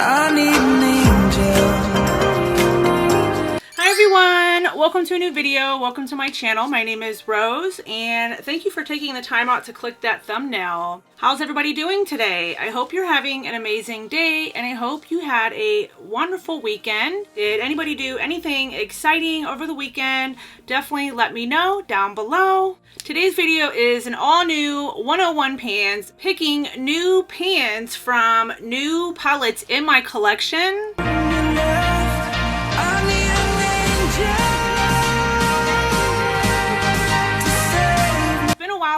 I need an angel. Hi everyone, welcome to a new video. Welcome to my channel. My name is Rose and thank you for taking the time out to click that thumbnail. How's everybody doing today? I hope you're having an amazing day and I hope you had a wonderful weekend. Did anybody do anything exciting over the weekend? Definitely let me know down below. Today's video is an all new 101 pans, picking new pans from new palettes in my collection.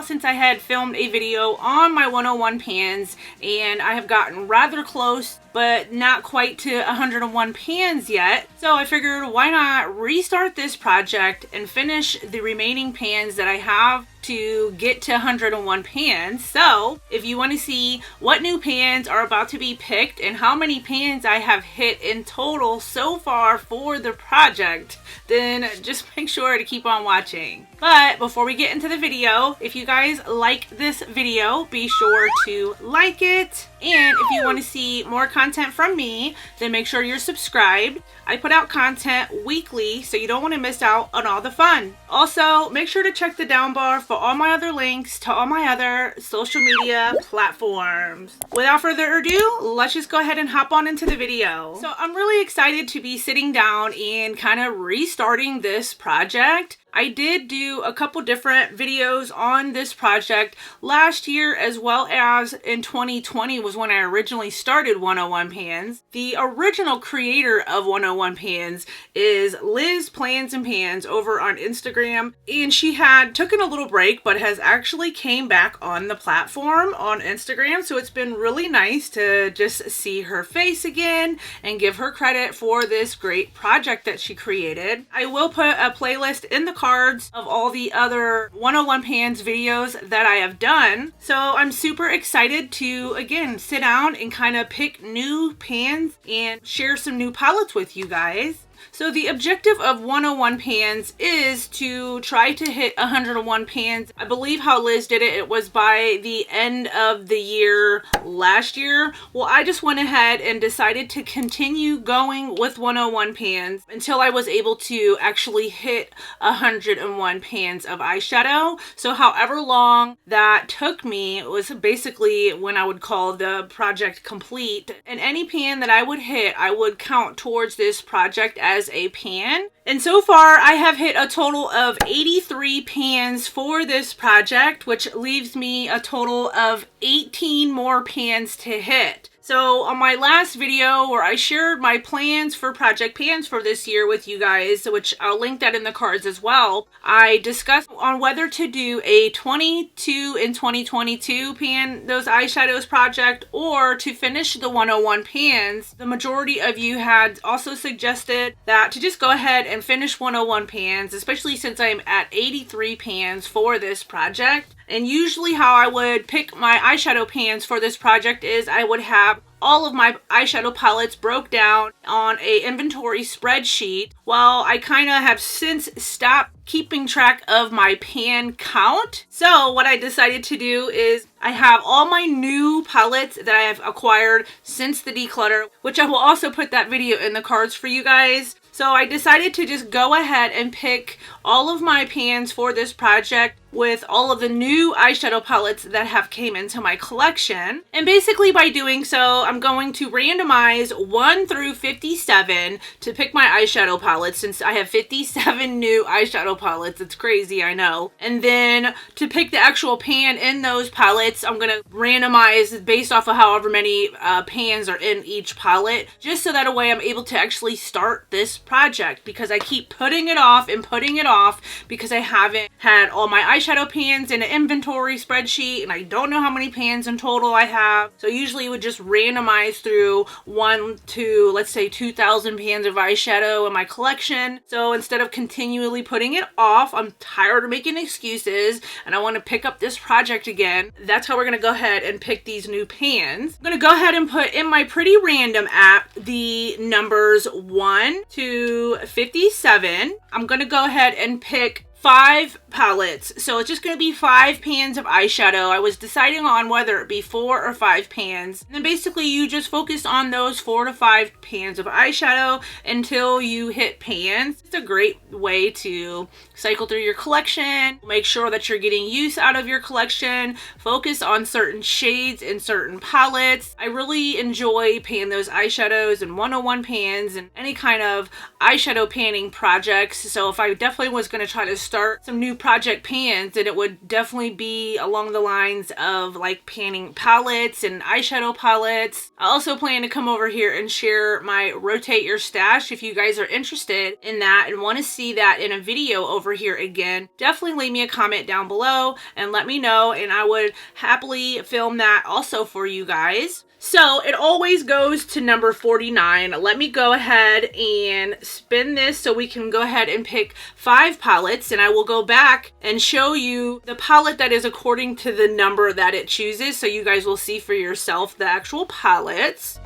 Since I had filmed a video on my 101 pans and I have gotten rather close but not quite to 101 pans yet, so I figured why not restart this project and finish the remaining pans that I have to get to 101 pans. So if you want to see what new pans are about to be picked and how many pans I have hit in total so far for the project, then just make sure to keep on watching. But before we get into the video, if you guys like this video, be sure to like it. And if you want to see more content from me, then make sure you're subscribed. I put out content weekly, so you don't want to miss out on all the fun. Also, make sure to check the down bar for all my other links to all my other social media platforms. Without further ado, let's just go ahead and hop on into the video. So I'm really excited to be sitting down and kind of restarting this project. I did do a couple different videos on this project last year, as well as in 2020 was when I originally started 101 Pans. The original creator of 101 Pans is Liz Plans and Pans over on Instagram, and she had taken a little break but has actually came back on the platform on Instagram, so it's been really nice to just see her face again and give her credit for this great project that she created. I will put a playlist in the cards of all the other 101 Pans videos that I have done. So I'm super excited to again sit down and kind of pick new pans and share some new palettes with you guys. So the objective of 101 Pans is to try to hit 101 pans. I believe how Liz did it, it was by the end of the year last year. Well, I just went ahead and decided to continue going with 101 pans until I was able to actually hit 101 pans of eyeshadow. So however long that took me was basically when I would call the project complete. And any pan that I would hit, I would count towards this project as a pan. And so far I have hit a total of 83 pans for this project, which leaves me a total of 18 more pans to hit. So on my last video where I shared my plans for Project Pans for this year with you guys, which I'll link that in the cards as well, I discussed on whether to do a 22 in 2022 Pan Those Eyeshadows project or to finish the 101 pans. The majority of you had also suggested that to just go ahead and finish 101 pans, especially since I'm at 83 pans for this project. And usually how I would pick my eyeshadow pans for this project is I would have all of my eyeshadow palettes broke down on a inventory spreadsheet. Well, I kind of have since stopped keeping track of my pan count. So what I decided to do is I have all my new palettes that I have acquired since the declutter, which I will also put that video in the cards for you guys. So I decided to just go ahead and pick all of my pans for this project with all of the new eyeshadow palettes that have came into my collection. And basically by doing so, I'm going to randomize 1 through 57 to pick my eyeshadow palettes, since I have 57 new eyeshadow palettes. It's crazy, I know. And then to pick the actual pan in those palettes, I'm going to randomize based off of however many pans are in each palette, just so that a way I'm able to actually start this project, because I keep putting it off and putting it off because I haven't had all my eyeshadow pans in an inventory spreadsheet and I don't know how many pans in total I have. So usually it would just randomize through 1 to, let's say, 2,000 pans of eyeshadow in my collection. So instead of continually putting it off, I'm tired of making excuses and I want to pick up this project again. That's how we're going to go ahead and pick these new pans. I'm going to go ahead and put in my Pretty Random app the numbers 1 to 57. I'm going to go ahead and pick 5 palettes. So it's just going to be 5 pans of eyeshadow. I was deciding on whether it be 4 or 5 pans. And then basically you just focus on those 4 to 5 pans of eyeshadow until you hit pans. It's a great way to cycle through your collection, make sure that you're getting use out of your collection, focus on certain shades and certain palettes. I really enjoy Pan Those Eyeshadows and 101 pans and any kind of eyeshadow panning projects. So if I definitely was going to try to start some new project pans, then it would definitely be along the lines of like panning palettes and eyeshadow palettes. I also plan to come over here and share my rotate your stash if you guys are interested in that and want to see that in a video over here again. Definitely leave me a comment down below and let me know, and I would happily film that also for you guys. So it always goes to number 49. Let me go ahead and spin this so we can go ahead and pick 5 palettes, and I will go back and show you the palette that is according to the number that it chooses, so you guys will see for yourself the actual palettes.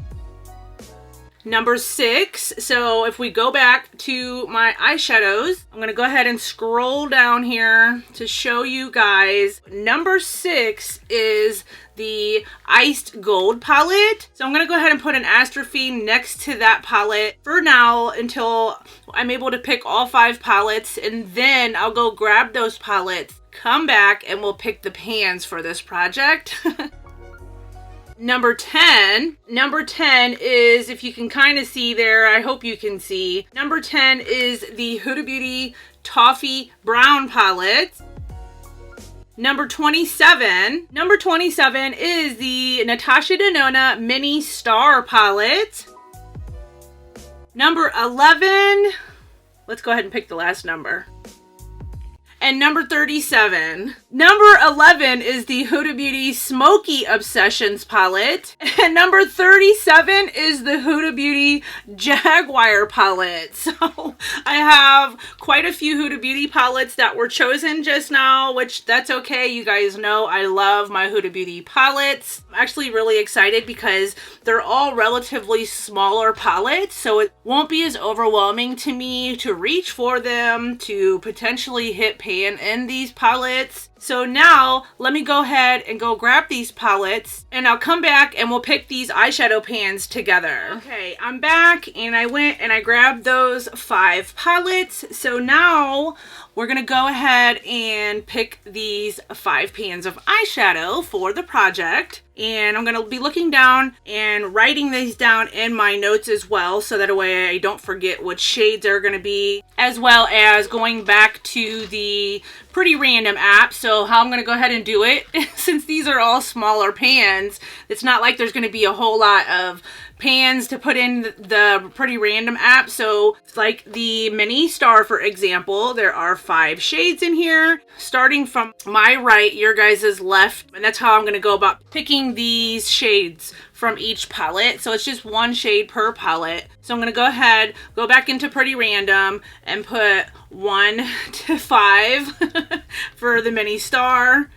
Number 6, so if we go back to my eyeshadows, I'm going to go ahead and scroll down here to show you guys. Number 6 is the Iced Gold palette. So I'm going to go ahead and put an apostrophe next to that palette for now until I'm able to pick all 5 palettes, and then I'll go grab those palettes, come back, and we'll pick the pans for this project. Number 10 is, if you can kind of see there, I hope you can see. Number 10 is the Huda Beauty Toffee Brown palette. Number 27 is the Natasha Denona Mini Star palette. Number 11, let's go ahead and pick the last number. And number 37. Number 11 is the Huda Beauty Smokey Obsessions palette. And number 37 is the Huda Beauty Jaguar palette. So I have quite a few Huda Beauty palettes that were chosen just now, which that's okay. You guys know I love my Huda Beauty palettes. I'm actually really excited because they're all relatively smaller palettes, so it won't be as overwhelming to me to reach for them, to potentially hit pan in these palettes. So now let me go ahead and go grab these palettes, and I'll come back and we'll pick these eyeshadow pans together. Okay, I'm back, and I went and I grabbed those 5 palettes. So now we're gonna go ahead and pick these 5 pans of eyeshadow for the project. And I'm gonna be looking down and writing these down in my notes as well, so that way I don't forget what shades are gonna be, as well as going back to the Pretty Random app. So how I'm gonna go ahead and do it, since these are all smaller pans, it's not like there's gonna be a whole lot of pans to put in the Pretty Random app. So like the Mini Star, for example, there are 5 shades in here, starting from my right, your guys' left, and that's how I'm going to go about picking these shades from each palette. So it's just 1 shade per palette. So I'm going to go ahead, go back into Pretty Random and put 1 to 5 for the Mini Star.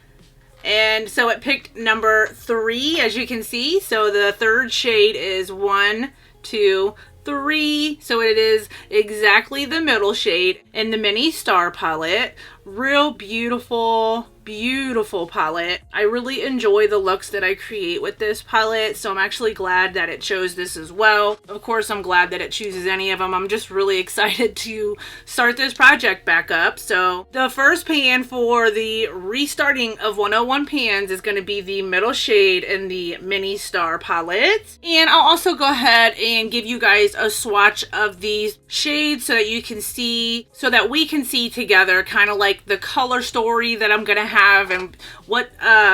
And so it picked number 3, as you can see. So the 3rd shade is 1, 2, 3. So it is exactly the middle shade in the Mini Star palette. Real beautiful, beautiful palette. I really enjoy the looks that I create with this palette, so I'm actually glad that it chose this as well. Of course, I'm glad that it chooses any of them. I'm just really excited to start this project back up. So the first pan for the restarting of 101 pans is going to be the middle shade in the Mini Star palette. And I'll also go ahead and give you guys a swatch of these shades so that you can see, so that we can see together kind of like the color story that I'm going to have and what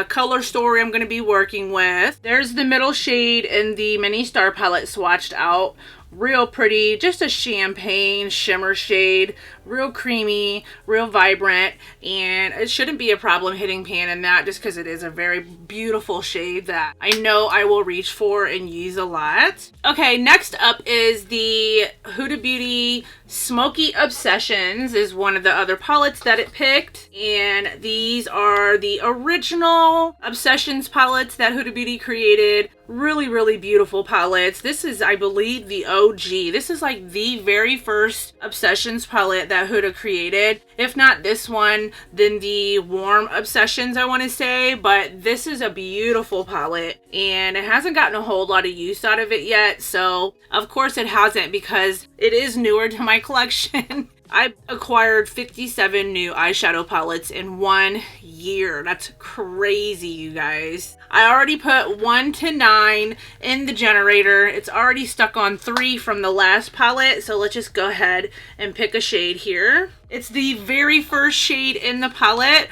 color story I'm going to be working with. There's the middle shade in the Mini Star palette swatched out. Real pretty, just a champagne shimmer shade, real creamy, real vibrant, and it shouldn't be a problem hitting pan in that, just because it is a very beautiful shade that I know I will reach for and use a lot. Okay, next up is the Huda Beauty Smokey Obsessions, is one of the other palettes that it picked, and these are the original Obsessions palettes that Huda Beauty created. Really, really beautiful palettes. This is, I believe, the OG. This is like the very first Obsessions palette that Huda created, If not this one, then the Warm Obsessions, I want to say. But this is a beautiful palette, and it hasn't gotten a whole lot of use out of it yet. So of course it hasn't, because it is newer to my collection. I acquired 57 new eyeshadow palettes in 1 year. That's crazy, you guys. I already put 1 to 9 in the generator. It's already stuck on 3 from the last palette. So let's just go ahead and pick a shade here. It's the very first shade in the palette,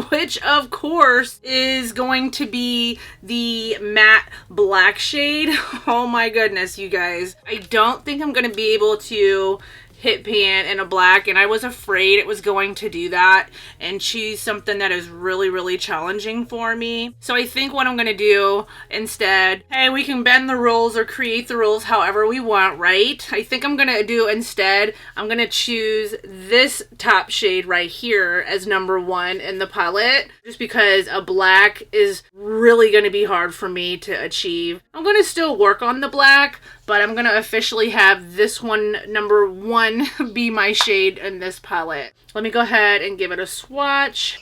which of course is going to be the matte black shade. Oh my goodness, you guys. I don't think I'm going to be able to hit pan in a black, and I was afraid it was going to do that and choose something that is really challenging for me. So I think what I'm gonna do instead, hey, we can bend the rules or create the rules however we want, right? I think I'm gonna do instead, I'm gonna choose this top shade right here as number 1 in the palette, just because a black is really gonna be hard for me to achieve. I'm gonna still work on the black, but I'm gonna officially have this one, number 1, be my shade in this palette. Let me go ahead and give it a swatch.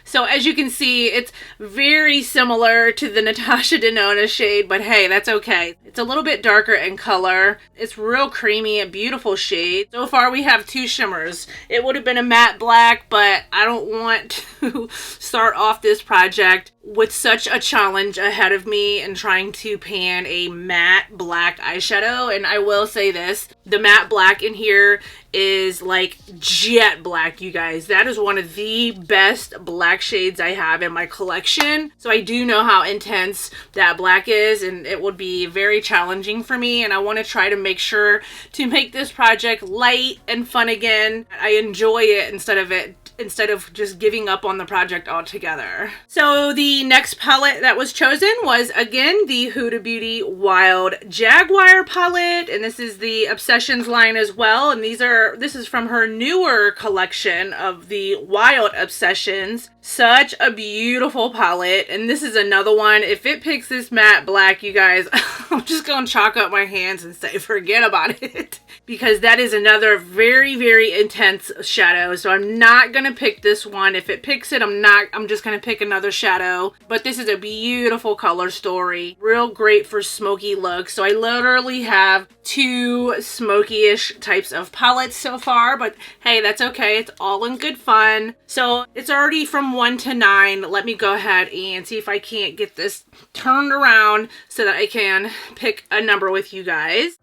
So as you can see, it's very similar to the Natasha Denona shade, but hey, that's okay. It's a little bit darker in color. It's real creamy, a beautiful shade. So far we have 2 shimmers. It would have been a matte black, but I don't want to start off this project with such a challenge ahead of me and trying to pan a matte black eyeshadow. And I will say this, the matte black in here is like jet black, you guys. That is one of the best black shades I have in my collection. So I do know how intense that black is, and it would be very challenging for me, and I want to try to make sure to make this project light and fun again. I enjoy it instead of just giving up on the project altogether. So the next palette that was chosen was again the Huda Beauty Wild Jaguar palette, and this is the Obsessions line as well, and this is from her newer collection of the Wild Obsessions. Such a beautiful palette, and this is another one. If it picks this matte black, you guys, I'm just gonna chalk up my hands and say forget about it, because that is another very intense shadow. So I'm not gonna pick this one. If it picks it, I'm just gonna pick another shadow. But this is a beautiful color story, real great for smoky looks. So I literally have 2 smoky-ish types of palettes so far, but hey, that's okay. It's all in good fun. So it's already from 1 to 9. Let me go ahead and see if I can't get this turned around so that I can pick a number with you guys.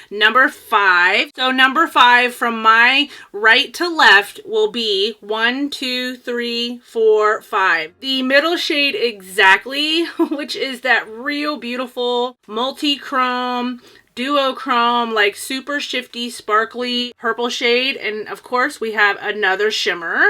Number 5. So number 5 from my right to left will be 1, 2, 3, 4, 5. The middle shade exactly, which is that real beautiful multi-chrome, duochrome, like super shifty, sparkly purple shade. And of course we have another shimmer.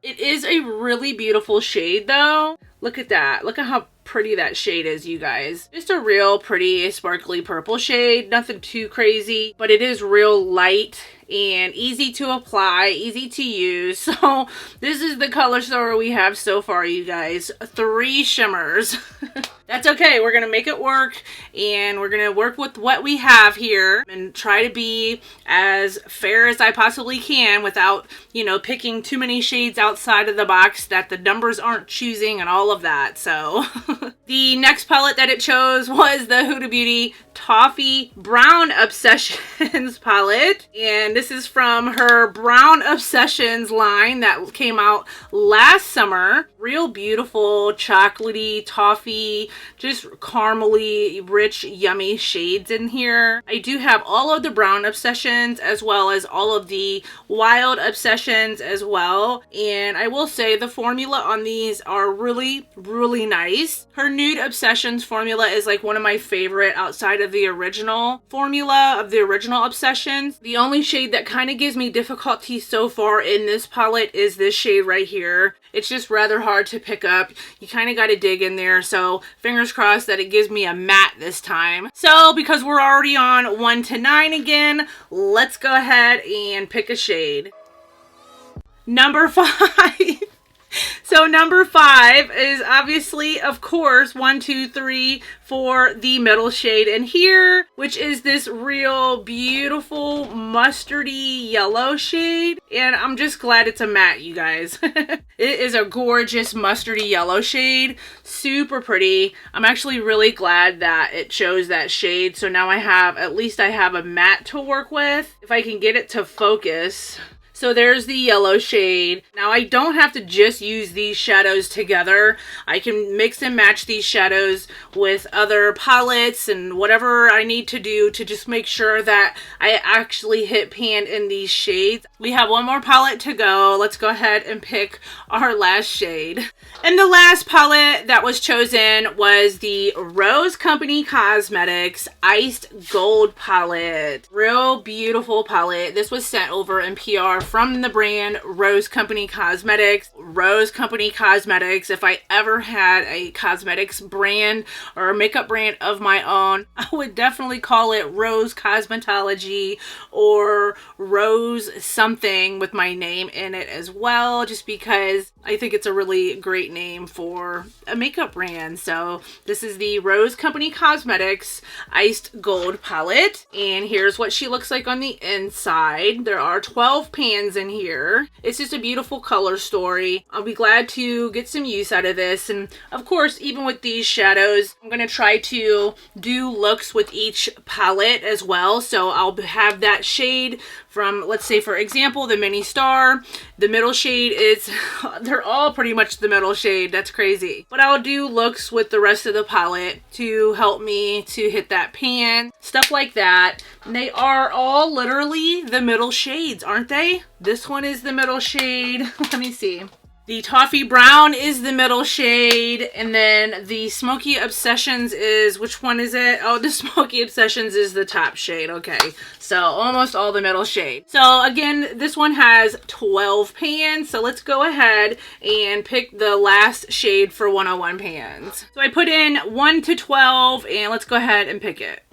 It is a really beautiful shade though. Look at that. Look at how pretty that shade is, you guys. Just a real pretty sparkly purple shade. Nothing too crazy, but it is real light and easy to apply, easy to use. So this is the color story we have so far, you guys. 3 shimmers. That's okay. We're gonna make it work, and we're gonna work with what we have here and try to be as fair as I possibly can without, you know, picking too many shades outside of the box that the numbers aren't choosing and all of that. So the next palette that it chose was the Huda Beauty Toffee Brown Obsessions palette, and this is from her Brown Obsessions line that came out last summer. Real beautiful chocolatey, toffee, just caramely, rich, yummy shades in here. I do have all of the Brown Obsessions as well as all of the Wild Obsessions as well, and I will say the formula on these are really nice. Her Nude Obsessions formula is like one of my favorite outside of the original formula of the original Obsessions. The only shade that kind of gives me difficulty so far in this palette is this shade right here. It's just rather hard to pick up. You kind of got to dig in there. So fingers crossed that it gives me a matte this time. So because we're already on 1 to 9 again, let's go ahead and pick a shade. Number 5. So number 5 is obviously, of course, 1, 2, 3 for the middle shade in here, which is this real beautiful mustardy yellow shade. And I'm just glad it's a matte, you guys. It is a gorgeous mustardy yellow shade. Super pretty. I'm actually really glad that it chose that shade. So now at least I have a matte to work with. If I can get it to focus. So there's the yellow shade. Now I don't have to just use these shadows together. I can mix and match these shadows with other palettes and whatever I need to do to just make sure that I actually hit pan in these shades. We have one more palette to go. Let's go ahead and pick our last shade. And the last palette that was chosen was the Rose Company Cosmetics Iced Gold palette. Real beautiful palette. This was sent over in PR from the brand Rose Company Cosmetics. Rose Company Cosmetics. If I ever had a cosmetics brand or a makeup brand of my own, I would definitely call it Rose Cosmetology or Rose something with my name in it as well, just because I think it's a really great name for a makeup brand. So this is the Rose Company Cosmetics Iced Gold palette, and here's what she looks like on the inside. There are 12 pans in here. It's just a beautiful color story. I'll be glad to get some use out of this. And of course, even with these shadows, I'm going to try to do looks with each palette as well. So I'll have that shade from, let's say for example, the Mini Star. The middle shade is, they're all pretty much the middle shade. That's crazy. But I'll do looks with the rest of the palette to help me to hit that pan. Stuff like that. And they are all literally the middle shades, aren't they? This one is the middle shade. Let me see. The Toffee Brown is the middle shade, and then the Smokey Obsessions is, which one is it? Oh, the Smokey Obsessions is the top shade. Okay, so almost all the middle shade. So again, this one has 12 pans, so let's go ahead and pick the last shade for 101 pans. So I put in 1 to 12, and let's go ahead and pick it.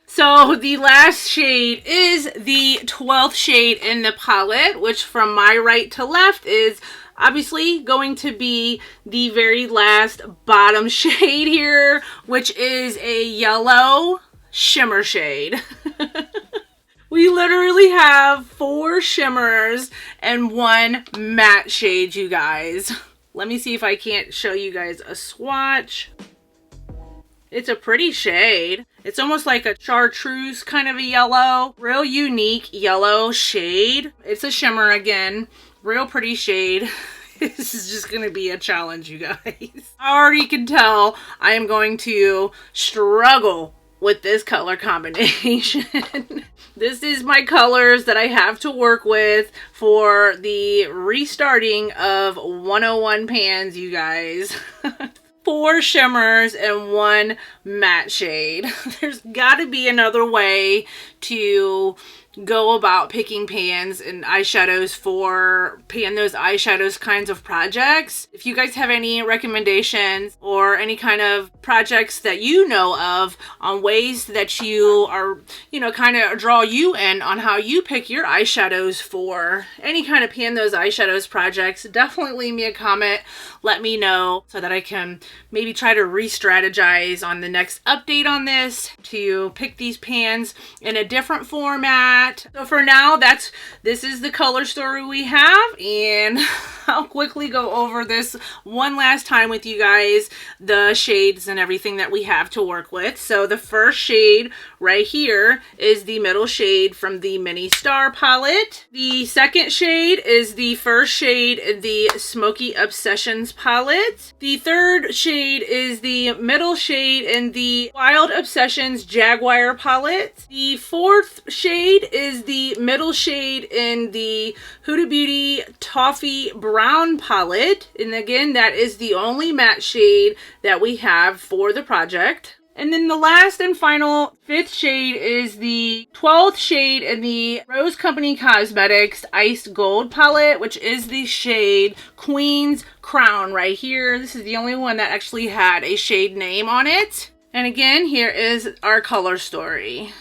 So the last shade is the 12th shade in the palette, which from my right to left is obviously going to be the very last bottom shade here, which is a yellow shimmer shade. We literally have 4 shimmers and 1 matte shade, you guys. Let me see if I can't show you guys a swatch. It's a pretty shade. It's almost like a chartreuse kind of a yellow. Real unique yellow shade. It's a shimmer again. Real pretty shade. This is just going to be a challenge, you guys. I already can tell I am going to struggle with this color combination. This is my colors that I have to work with for the restarting of 101 pans, you guys. 4 shimmers and 1 matte shade. There's got to be another way to go about picking pans and eyeshadows for Pan Those Eyeshadows kinds of projects. If you guys have any recommendations or any kind of projects that you know of on ways that you are, kind of draw you in on how you pick your eyeshadows for any kind of Pan Those Eyeshadows projects, definitely leave me a comment. Let me know so that I can maybe try to re-strategize on the next update on this to pick these pans in a different format. So for now, this is the color story we have, and I'll quickly go over this one last time with you guys, the shades and everything that we have to work with. So the first shade right here is the middle shade from the Mini Star palette. The second shade is the first shade in the Smokey Obsessions palette. The third shade is the middle shade in the Wild Obsessions Jaguar palette. The fourth shade is the middle shade in the Huda Beauty Toffee Brown palette. And again, that is the only matte shade that we have for the project. And then the last and final 5th shade is the 12th shade in the Rose Company Cosmetics Iced Gold palette, which is the shade Queen's Crown right here. This is the only one that actually had a shade name on it. And again, here is our color story.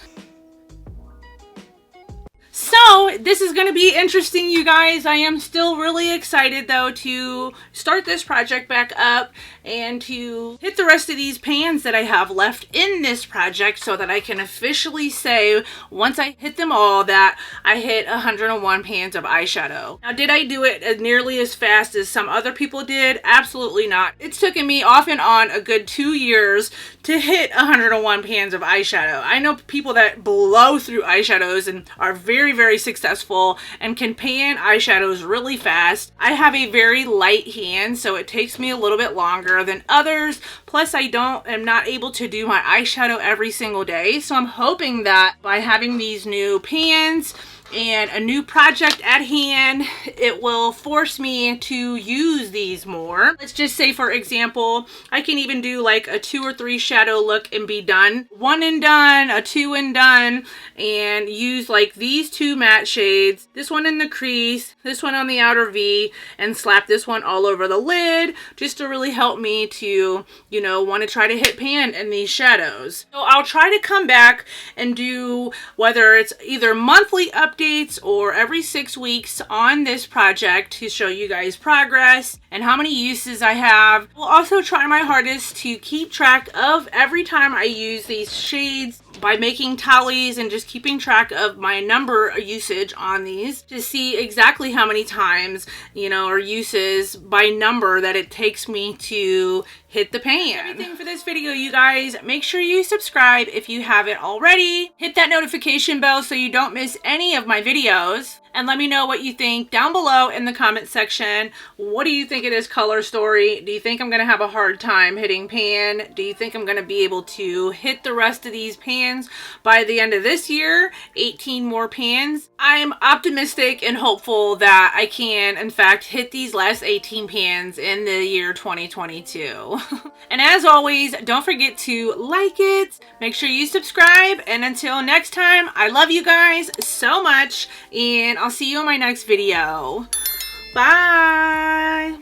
So this is going to be interesting, you guys. I am still really excited though to start this project back up and to hit the rest of these pans that I have left in this project so that I can officially say once I hit them all that I hit 101 pans of eyeshadow. Now, did I do it nearly as fast as some other people did? Absolutely not. It's taken me off and on a good 2 years to hit 101 pans of eyeshadow. I know people that blow through eyeshadows and are very successful and can pan eyeshadows really fast. I have a very light hand, so it takes me a little bit longer than others. Plus, am not able to do my eyeshadow every single day. So I'm hoping that by having these new pans and a new project at hand, it will force me to use these more. Let's just say, for example, I can even do like a 2 or 3 shadow look and be done. 1 and done, a 2 and done, and use like these 2 matte shades, this one in the crease, this one on the outer V, and slap this one all over the lid just to really help me to, you know, want to try to hit pan in these shadows. So I'll try to come back and do, whether it's either monthly updates or every 6 weeks on this project, to show you guys progress and how many uses I have. We'll also try my hardest to keep track of every time I use these shades by making tallies and just keeping track of my number usage on these to see exactly how many times, you know, or uses by number that it takes me to hit the pan. Everything for this video, you guys. Make sure you subscribe if you haven't already. Hit that notification bell so you don't miss any of my videos. And let me know what you think down below in the comment section. What do you think of this color story? Do you think I'm going to have a hard time hitting pan? Do you think I'm going to be able to hit the rest of these pans by the end of this year? 18 more pans. I'm optimistic and hopeful that I can, in fact, hit these last 18 pans in the year 2022. And as always, don't forget to like it. Make sure you subscribe. And until next time, I love you guys so much. And I'll see you in my next video. Bye.